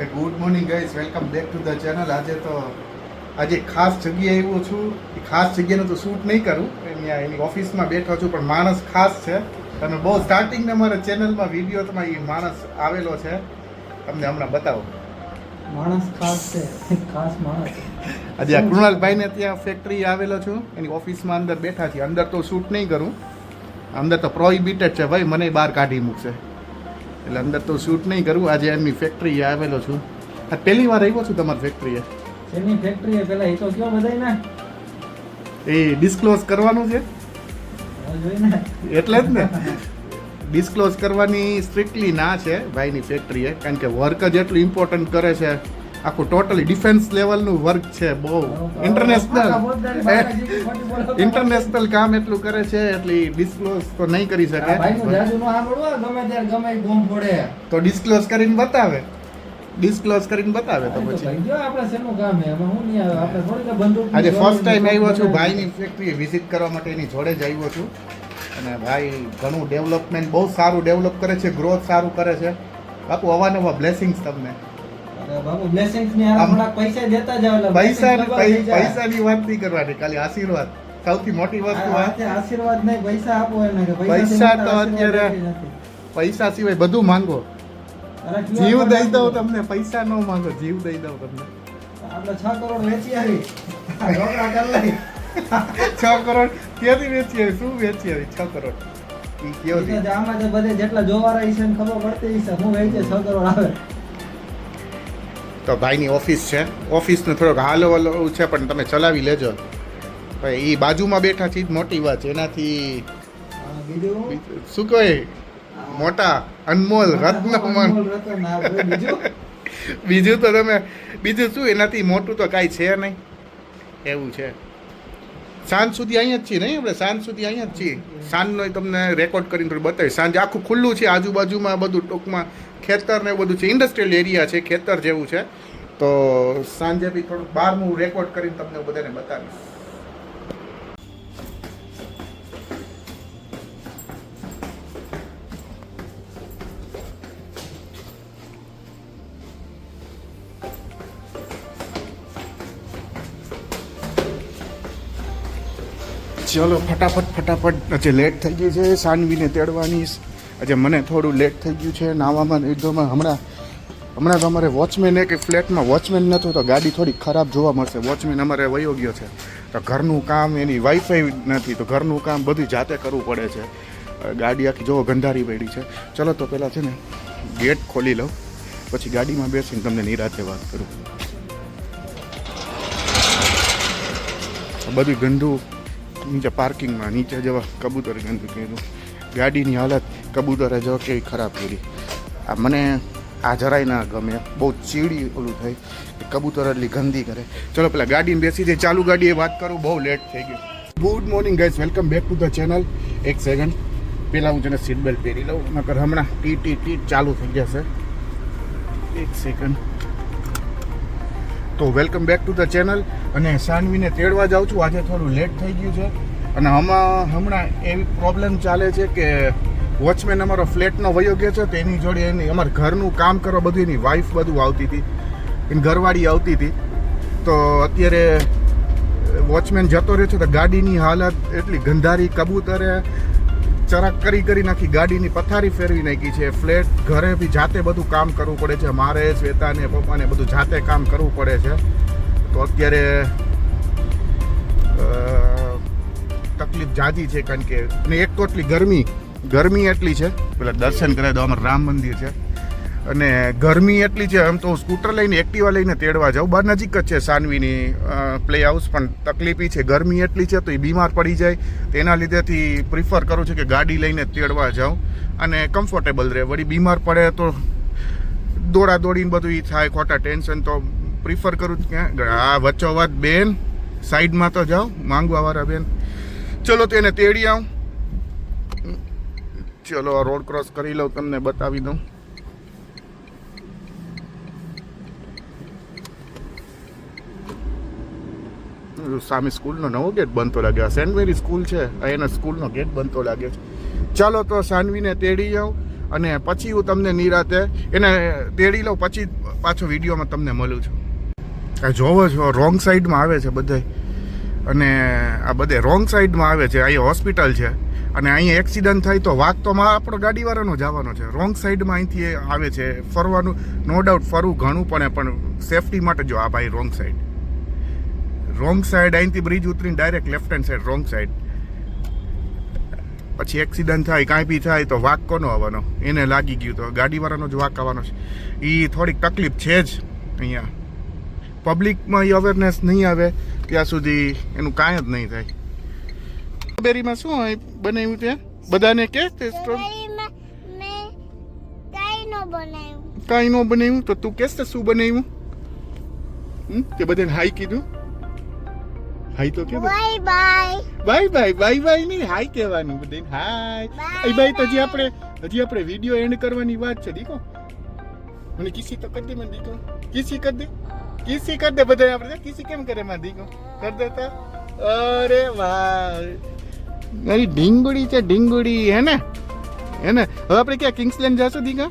Good morning guys, welcome back to the channel. આજે ખાસ જગ્યાએ આવ્યો છું. એ ખાસ જગ્યાનું તો શૂટ નહીં કરું, એની ઓફિસમાં બેઠો છું, પણ માણસ ખાસ છે. તમે બહુ સ્ટાર્ટિંગને મારા ચેનલમાં વિડીયો તમારી એ માણસ આવેલો છે, તમને હમણાં બતાવો. માણસ ખાસ છે, ખાસ માણસ. આજે આ કૃણાલભાઈને ત્યાં ફેક્ટરી આવેલો છું, એની ઓફિસમાં અંદર બેઠા છીએ. અંદર તો શૂટ નહીં કરું, અંદર તો પ્રોહિબિટેડ છે ભાઈ, મને બહાર કાઢી મૂકશે, એટલે અંદર તો શૂટ નહીં કરું. આજે એમની ફેક્ટરીએ આવેલો છું. આ પહેલી વાર આવ્યો છું તમારી ફેક્ટરીએ. એની ફેક્ટરી પેલા એ તો કયો બધાય ને એ ડિસ્ક્લોઝ કરવાનું છે એટલે જ ને ડિસ્ક્લોઝ કરવાની સ્ટ્રિક્ટલી ના છે ભાઈની ફેક્ટરીએ, કારણ કે વર્ક જ એટલું ઇમ્પોર્ટન્ટ કરે છે. આખું ટોટલી ડિફેન્સ લેવલનું વર્ક છે, બહુ ઇન્ટરનેશનલ કામ એટલું કરે છે, એટલે ડિસ્ક્લોઝ તો નહીં કરી શકે. તો ડિસ્ક્લોઝ કરીને બતાવે, ડિસ્ક્લોઝ કરીને બતાવે તો પછી. આજે ફર્સ્ટ ટાઈમ આવ્યો છું ભાઈની ફેક્ટરીએ વિઝિટ કરવા માટે, એની જોડે જ આવ્યો છું. અને ભાઈ ઘણું ડેવલપમેન્ટ બહુ સારું ડેવલપ કરે છે, ગ્રોથ સારું કરે છે. બાપુ અવાનવા બ્લેસિંગ્સ તમને. પૈસાની વાત નહીં કરવાની, ખાલી આશીર્વાદ સૌથી મોટી વસ્તુ. આશીર્વાદ નહીં, પૈસા આપો એને. પૈસા તો અત્યારે પૈસા સિવાય બધું માંગો. જીવ દઈ દઉં તમને, પૈસા ન માંગો, જીવ દઈ દઉં તમને. આપણે 6 કરોડ વેચી આવી. 6 કરોડ ક્યાંથી વેચી આવી? શું વેચી આવી 6 કરોડ? આમાં જે બધે જેટલા જોવાના છે ને ખબર પડતી છે, હું વેચે 6 કરોડ આવે. તો ભાઈની ઓફિસ છે, ઓફિસનો થોડોક હાલો વાલો છે, પણ તમે ચલાવી લેજો ભાઈ. એ બાજુમાં બેઠા છે, મોટી વાત છે. એનાથી શું કહે, મોટા અનમોલ રત્ન. બીજું તો તમે બીજું શું, એનાથી મોટું તો કાંઈ છે નહીં, એવું છે. સાંજ સુધી અહીંયા જ છીએ નહીં આપણે, સાંજ સુધી અહીંયા જ છીએ. સાંજનો તમને રેકોર્ડ કરીને થોડું બતાવીશ. સાંજે આખું ખુલ્લું છે, આજુબાજુમાં બધું ટૂંકમાં ખેતર ને એવું બધું છે, ઇન્ડસ્ટ્રીયલ એરિયા છે, ખેતર જેવું છે. તો સાંજે બી થોડુંક બહારનું રેકોર્ડ કરીને તમને બધાને બતાવીશ. ચલો ફટાફટ આજે લેટ થઈ ગયું છે, સાનવીને તેડવાની. આજે મને થોડું લેટ થઈ ગયું છે નાવામાં લીધોમાં. હમણાં તો અમારે વોચમેન એક ફ્લેટમાં વોચમેન નહોતો, તો ગાડી થોડી ખરાબ જોવા મળશે. વોચમેન અમારે વયો ગયો છે, તો ઘરનું કામ, એની વાઈફાઈ નથી, તો ઘરનું કામ બધું જાતે કરવું પડે છે. ગાડી આખી જોવો ગંધારી પડી છે. ચલો તો પહેલાં છે ને ગેટ ખોલી લઉં, પછી ગાડીમાં બેસીને તમને નિરાતે વાત કરું. બધું ગંદુ નીચે પાર્કિંગમાં, નીચે જવા કબૂતર ગંદુ કીધું. ગાડીની હાલત કબૂતરે જો કેવી ખરાબ કરી. આ મને આ જરાય ના ગમે, બહુ ચીડી ઓલું થાય કે કબૂતર એટલી ગંદી કરે. ચલો પેલા ગાડીને બેસી જાય, ચાલુ ગાડીએ વાત કરું, બહુ લેટ થઈ ગયું. Good morning guys, welcome back to the channel. એક સેકન્ડ પહેલાં હું જેને સીટ બેલ્ટ પહેરી લઉં, નકર હમણાં ટી ચાલુ થઈ જશે. એક સેકન્ડ. તો welcome back to the channel. અને સાનવીને તેડવા જાઉં છું. આજે થોડું લેટ થઈ ગયું છે, અને હમણાં એવી પ્રોબ્લેમ ચાલે છે કે વોચમેન અમારો ફ્લેટનો વયો ગયો છે, તો એની જોડે એની અમારા ઘરનું કામ કરવા બધું એની વાઈફ બધું આવતી હતી, એની ઘરવાળી આવતી હતી. તો અત્યારે વોચમેન જતો રહ્યો છે, તો ગાડીની હાલત એટલી ગંધારી, કબૂતરે ચરાક કરી નાખી, ગાડીની પથારી ફેરવી નાખી છે. ફ્લેટ ઘરે બી જાતે બધું કામ કરવું પડે છે, મારે શ્વેતાને પપ્પાને બધું જાતે કામ કરવું પડે છે. તો અત્યારે તકલીફ જાજી છે, કારણ કે એક તો એટલી ગરમી એટલી છે. પેલા દર્શન કરાવી દો, અમારું રામ મંદિર છે, અને ગરમી એટલી છે. આમ તો સ્કૂટર લઈને, એક્ટિવા લઈને તેડવા જાઉં, બહાર નજીક જ છે સાનવીની પ્લે હાઉસ, પણ તકલીફ એ છે ગરમી એટલી છે, તો એ બીમાર પડી જાય. તો એના લીધેથી પ્રિફર કરું છું કે ગાડી લઈને તેડવા જાઉં, અને કમ્ફર્ટેબલ રહે. વળી બીમાર પડે તો દોડીને બધું એ થાય, ખોટા ટેન્શન. તો પ્રિફર કરું ક્યાં આ વચ્ચોવચ બેન સાઈડમાં તો જાઓ, માંગવાવાળા બેન. ચલો તો એને તેડી આવું. ચલો આ રોડ ક્રોસ કરી લઉં, તમને બતાવી દઉં. સામે સ્કૂલનો નવો ગેટ બનતો લાગે, સેન્ટ મેરી સ્કૂલ છે, એના સ્કૂલનો ગેટ બનતો લાગે છે. ચાલો તો સાનવીને તેડી જાઉં, અને પછી હું તમને નિરાતે એને તેડી લઉં, પછી પાછો વિડીયોમાં તમને મળું છું. આ જોવો છો રોંગ સાઈડમાં આવે છે બધે, અને આ બધે રોંગ સાઈડમાં આવે છે. અહીંયા હોસ્પિટલ છે અને અહીંયા એક્સિડન્ટ થાય તો વાક તો આપણો ગાડીવાળાનો જવાનો છે. રોંગ સાઈડમાં અહીંથી આવે છે. ફરવાનું નો ડાઉટ ફરવું ઘણું પણ સેફટી માટે જો આ ભાઈ રોંગ સાઈડ અહીંથી બ્રિજ ઉતરીને direct left hand side wrong side. પછી એક્સિડન્ટ થાય કાંઈ બી થાય તો વાક કોનો આવવાનો? એને લાગી ગયું તો ગાડીવાળાનો જ વાક આવવાનો છે. એ થોડીક તકલીફ છે જ અહીંયા. પબ્લિકમાં એ અવેરનેસ નહીં આવે ત્યાં સુધી એનું કાંઈ જ નહીં થાય. સ્ટ્રોબેરીમાં શું હોય બનાવ્યું ત્યાં બધાને કે સ્ટ્રોબેરીમાં મેં કાંઈ ન બનાવ્યું. કાંઈ ન બનાવ્યું તો તું કેસ શું બનાવ્યું? તે બધાને હાઈ કીધું? હાઈ તો કે બાય બાય. બાય નહીં હાઈ કહેવાનું બધાને. હાય એ ભાઈ તો હજી આપણે વિડીયો એન્ડ કરવાની વાત છે. દીકો મને કિસી તો કરી દે. મને દીકો કિસી કરી દે. કિસી કરી દે. બધા આપણે કિસી કેમ કરે માં દીકો કરી દેતા. અરે વાહ મારી ઢીંગુડી છે ઢીંગુડી. હે ને હવે આપણે ક્યાં કિંગ્સલેન્ડ જાશું દીકા?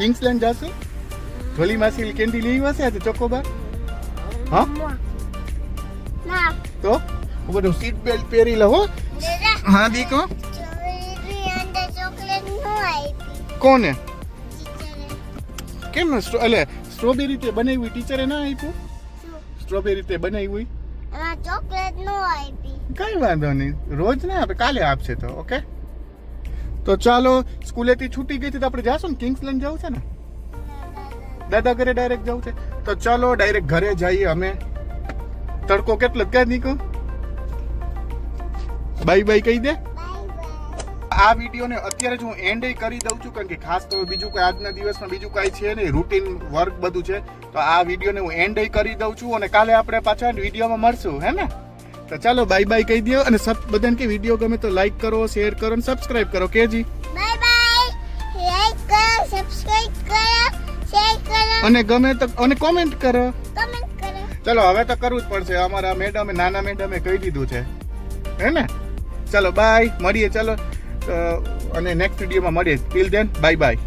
કિંગ્સલેન્ડ જાશું? ધોલી માસી કેન્ડી લેવી હશે આજે ચોકોબાર? હા ના તો બધું સીટ બેલ્ટ પહેરી લો હો. દાદા હા દીકો સ્ટ્રોબેરી અંદર ચોકલેટ ન આપી કોને ટીચરે. કેમ એટલે સ્ટ્રોબેરી તે બનાવી ટીચરે ના આપ્યું? શું? સ્ટ્રોબેરી તે બનાવી એમાં ચોકલેટ ન આપી. કઈ વાંધો નહીં, રોજ ને આપણે કાલે આપશે તો ઓકે. તો ચાલો સ્કૂલેથી છૂટી ગઈ છે તો આપણે જાશું ને કિંગ્સલેન્ડ જવું છે ને દાદા ઘરે ડાયરેક્ટ જવું છે. તો ચાલો ડાયરેક્ટ ઘરે જઈએ અમે. તડકો કેટલો ક્યાં નીકળો? બાય કહી દે. Bye bye. આ વિડીયોને અત્યારે જ હું એન્ડ કરી દઉં છું કારણ કે ખાસ તો બીજું કોઈ આજના દિવસમાં બીજું કાંઈ છે નહીં, રૂટીન વર્ક બધું છે. તો આ વિડીયોને હું એન્ડ કરી દઉં છું અને કાલે આપણે પાછા વિડીયોમાં મળશું હે ને. તો ચાલો બાય કહી દો અને બધાને કે વિડીયો ગમે તો લાઈક કરો, શેર કરો અને સબસ્ક્રાઇબ કરો. KG bye bye. લાઈક કરો, સબસ્ક્રાઇબ કરો, શેર કરો, અને ગમે તો અને કોમેન્ટ કરો. કમેન્ટ કરો. ચલો હવે તો કરવું જ પડશે. અમારા મેડમે નાના મેડમે કહી દીધું છે હે ને. ચલો બાય મળીએ. ચલો અને નેક્સ્ટ વિડીયોમાં મળીએ. Till then by.